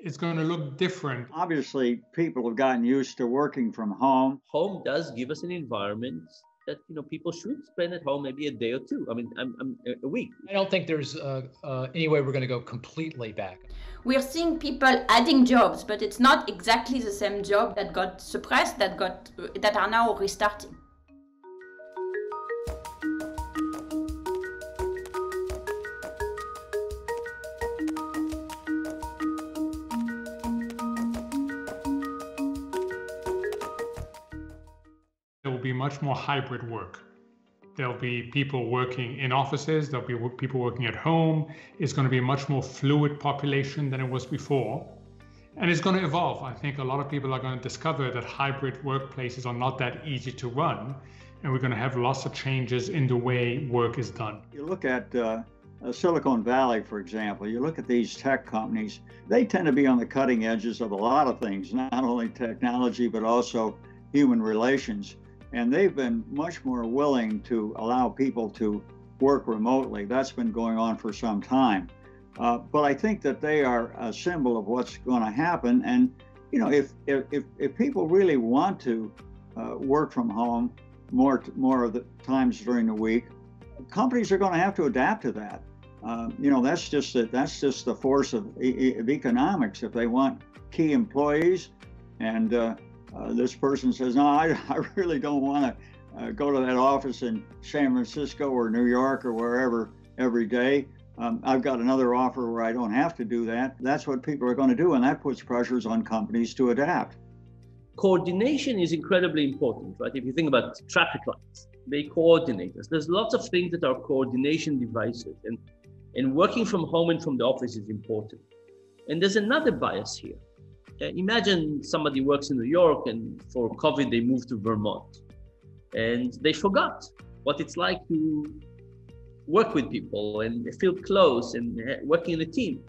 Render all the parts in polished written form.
It's going to look different. Obviously, people have gotten used to working from home. Home does give us an environment that people should spend at home maybe a day or two. I mean, a week. I don't think there's any way we're going to go completely back. We're seeing people adding jobs, but it's not exactly the same job that got suppressed, that are now restarting. There will be much more hybrid work. There'll be people working in offices, there'll be people working at home. It's going to be a much more fluid population than it was before. And it's going to evolve. I think a lot of people are going to discover that hybrid workplaces are not that easy to run, and we're going to have lots of changes in the way work is done. You look at Silicon Valley, for example, you look at these tech companies, they tend to be on the cutting edges of a lot of things, not only technology, but also human relations. And they've been much more willing to allow people to work remotely. That's been going on for some time. But I think that they are a symbol of what's going to happen. And, if people really want to work from home more of the times during the week, companies are going to have to adapt to that. That's just the force of economics. If they want key employees and this person says, no, I really don't want to go to that office in San Francisco or New York or wherever every day. I've got another offer where I don't have to do that. That's what people are going to do, and that puts pressures on companies to adapt. Coordination is incredibly important, right? If you think about traffic lights, they coordinate us. There's lots of things that are coordination devices, and working from home and from the office is important. And there's another bias here. Imagine somebody works in New York and for COVID, they moved to Vermont and they forgot what it's like to work with people and feel close and working in a team.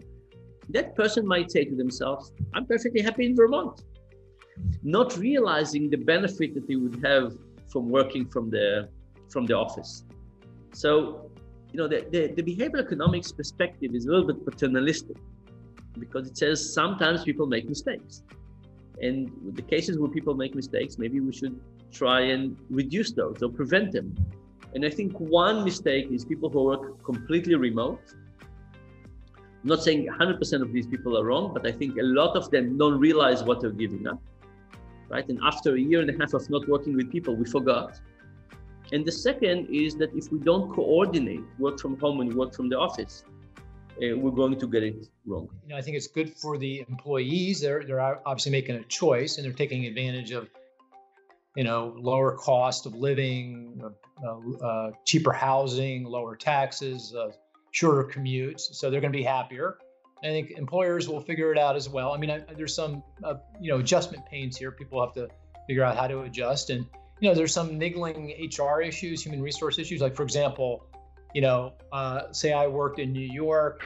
That person might say to themselves, I'm perfectly happy in Vermont, not realizing the benefit that they would have from working from the office. So, the behavioral economics perspective is a little bit paternalistic, because it says sometimes people make mistakes. And with the cases where people make mistakes, maybe we should try and reduce those or prevent them. And I think one mistake is people who work completely remote. I'm not saying 100% of these people are wrong, but I think a lot of them don't realize what they're giving up, right? And after a year and a half of not working with people, we forgot. And the second is that if we don't coordinate work from home and work from the office, we're going to get it wrong. I think it's good for the employees. They're obviously making a choice, and they're taking advantage of, lower cost of living, cheaper housing, lower taxes, shorter commutes. So they're going to be happier. I think employers will figure it out as well. I mean, there's some, adjustment pains here. People have to figure out how to adjust. And, there's some niggling HR issues, human resource issues. Like, for example, say I worked in New York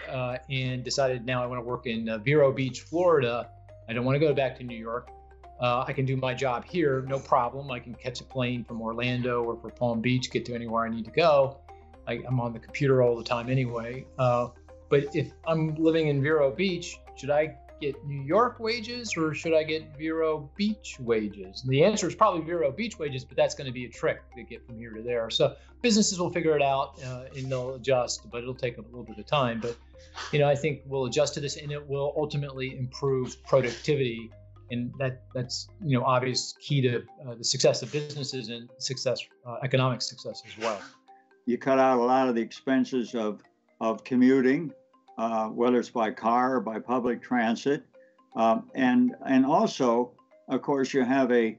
and decided now I want to work in Vero Beach, Florida. I don't want to go back to New York. I can do my job here, no problem. I can catch a plane from Orlando or from Palm Beach, get to anywhere I need to go. I'm on the computer all the time anyway. But if I'm living in Vero Beach, should I get New York wages or should I get Vero Beach wages? And the answer is probably Vero Beach wages, but that's going to be a trick to get from here to there. So businesses will figure it out and they'll adjust, but it'll take a little bit of time. But, I think we'll adjust to this and it will ultimately improve productivity. And that's, obvious key to the success of businesses and economic success as well. You cut out a lot of the expenses of commuting, whether it's by car or by public transit. And also, of course, you have a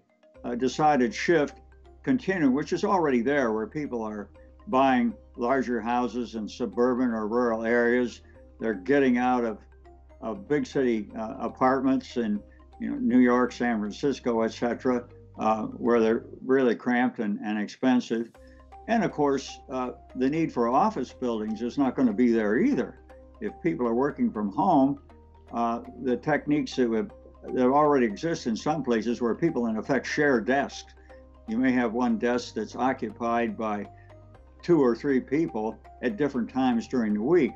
decided shift continuing, which is already there, where people are buying larger houses in suburban or rural areas. They're getting out of big city apartments in New York, San Francisco, et cetera, where they're really cramped and expensive. And of course, the need for office buildings is not going to be there either. If people are working from home, the techniques that already exist in some places where people in effect share desks. You may have one desk that's occupied by 2 or 3 people at different times during the week.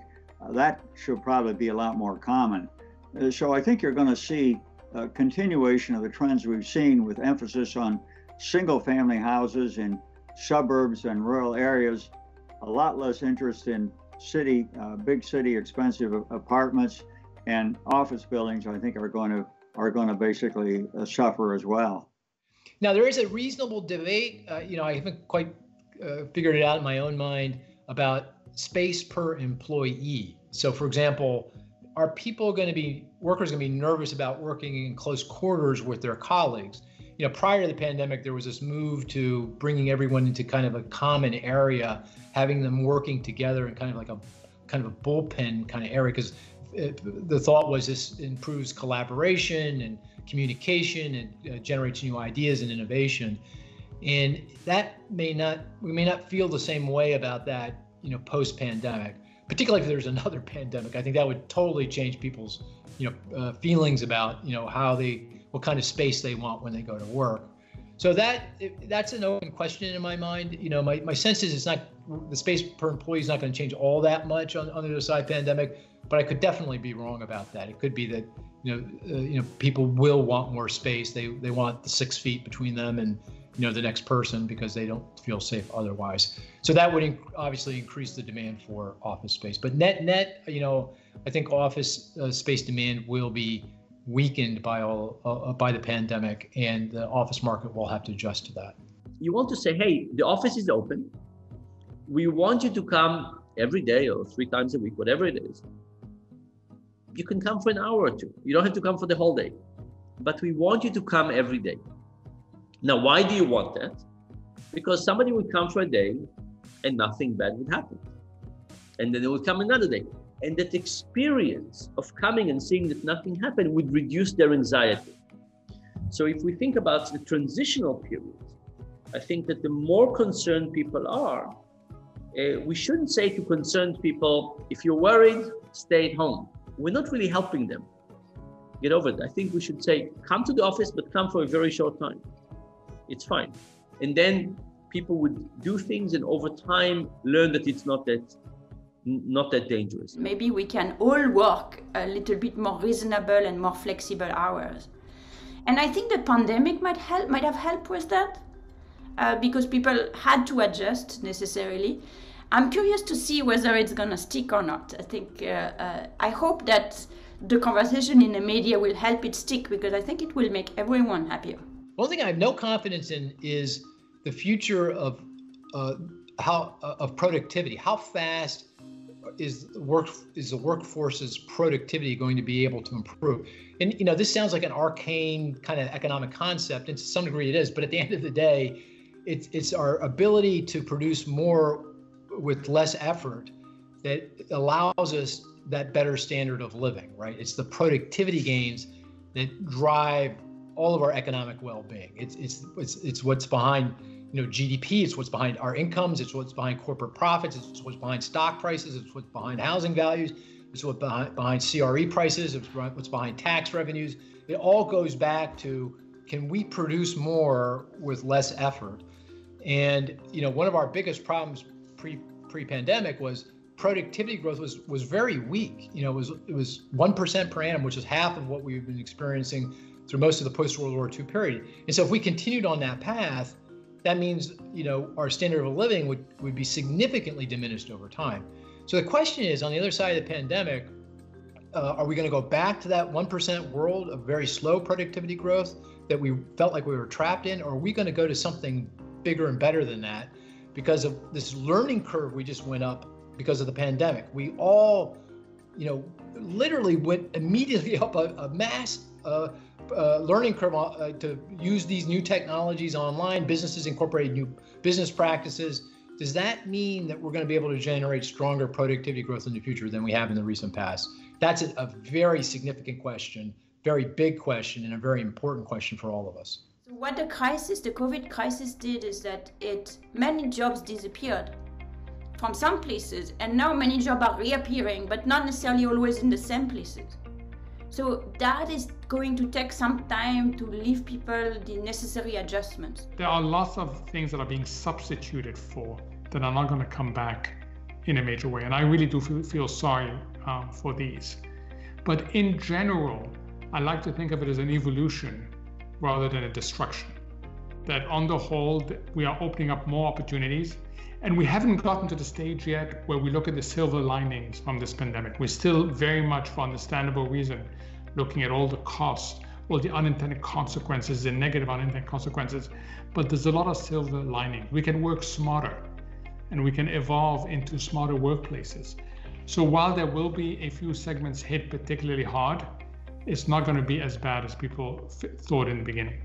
That should probably be a lot more common. So I think you're going to see a continuation of the trends we've seen with emphasis on single family houses in suburbs and rural areas, a lot less interest in big city expensive apartments, and office buildings I think are going to basically suffer as well. Now, there is a reasonable debate, I haven't quite figured it out in my own mind, about space per employee. So for example, are workers going to be nervous about working in close quarters with their colleagues? Prior to the pandemic, there was this move to bringing everyone into kind of a common area, having them working together in kind of a bullpen kind of area, because the thought was this improves collaboration and communication and generates new ideas and innovation. And we may not feel the same way about that, post-pandemic, particularly if there's another pandemic. I think that would totally change people's, feelings about, what kind of space they want when they go to work. So that's an open question in my mind. My sense is the space per employee is not going to change all that much on the other side of the pandemic, but I could definitely be wrong about that. It could be that, people will want more space. They want the 6 feet between them and, the next person because they don't feel safe otherwise. So that would obviously increase the demand for office space. But net, I think office space demand will be weakened by the pandemic, and the office market will have to adjust to that. You want to say, hey, the office is open. We want you to come every day or 3 times a week, whatever it is. You can come for an hour or 2. You don't have to come for the whole day, but we want you to come every day. Now, why do you want that? Because somebody would come for a day and nothing bad would happen. And then they would come another day. And that experience of coming and seeing that nothing happened would reduce their anxiety. So if we think about the transitional period, I think that the more concerned people are, we shouldn't say to concerned people, if you're worried, stay at home. We're not really helping them get over it. I think we should say, come to the office, but come for a very short time. It's fine. And then people would do things and over time learn that it's not that dangerous. Maybe we can all work a little bit more reasonable and more flexible hours. And I think the pandemic might have helped with that because people had to adjust necessarily. I'm curious to see whether it's going to stick or not. I think, I hope that the conversation in the media will help it stick because I think it will make everyone happier. One thing I have no confidence in is the future of productivity. How fast is the workforce's productivity going to be able to improve? And this sounds like an arcane kind of economic concept, and to some degree it is. But at the end of the day, it's our ability to produce more with less effort that allows us that better standard of living, right? It's the productivity gains that drive all of our economic well-being. It's what's behind GDP, it's what's behind our incomes, it's what's behind corporate profits, it's what's behind stock prices, it's what's behind housing values, it's what's behind CRE prices, it's what's behind tax revenues. It all goes back to, can we produce more with less effort? And one of our biggest problems pre-pandemic was productivity growth was very weak. It was 1% per annum, which is half of what we've been experiencing through most of the post-World War II period. And so if we continued on that path, that means, our standard of living would be significantly diminished over time. So the question is, on the other side of the pandemic, are we going to go back to that 1% world of very slow productivity growth that we felt like we were trapped in? Or are we going to go to something bigger and better than that because of this learning curve we just went up because of the pandemic? We all, literally went immediately up a mass learning curve to use these new technologies online. Businesses incorporated new business practices. Does that mean that we're going to be able to generate stronger productivity growth in the future than we have in the recent past? That's a very significant question, very big question, and a very important question for all of us. So what the COVID crisis did is that many jobs disappeared from some places, and now many jobs are reappearing, but not necessarily always in the same places. So that is going to take some time to leave people the necessary adjustments. There are lots of things that are being substituted for that are not going to come back in a major way. And I really do feel sorry for these. But in general, I like to think of it as an evolution rather than a destruction. That on the whole, we are opening up more opportunities. And we haven't gotten to the stage yet where we look at the silver linings from this pandemic. We're still very much, for understandable reason, looking at all the costs, all the unintended consequences, the negative unintended consequences. But there's a lot of silver linings. We can work smarter and we can evolve into smarter workplaces. So while there will be a few segments hit particularly hard, it's not going to be as bad as people thought in the beginning.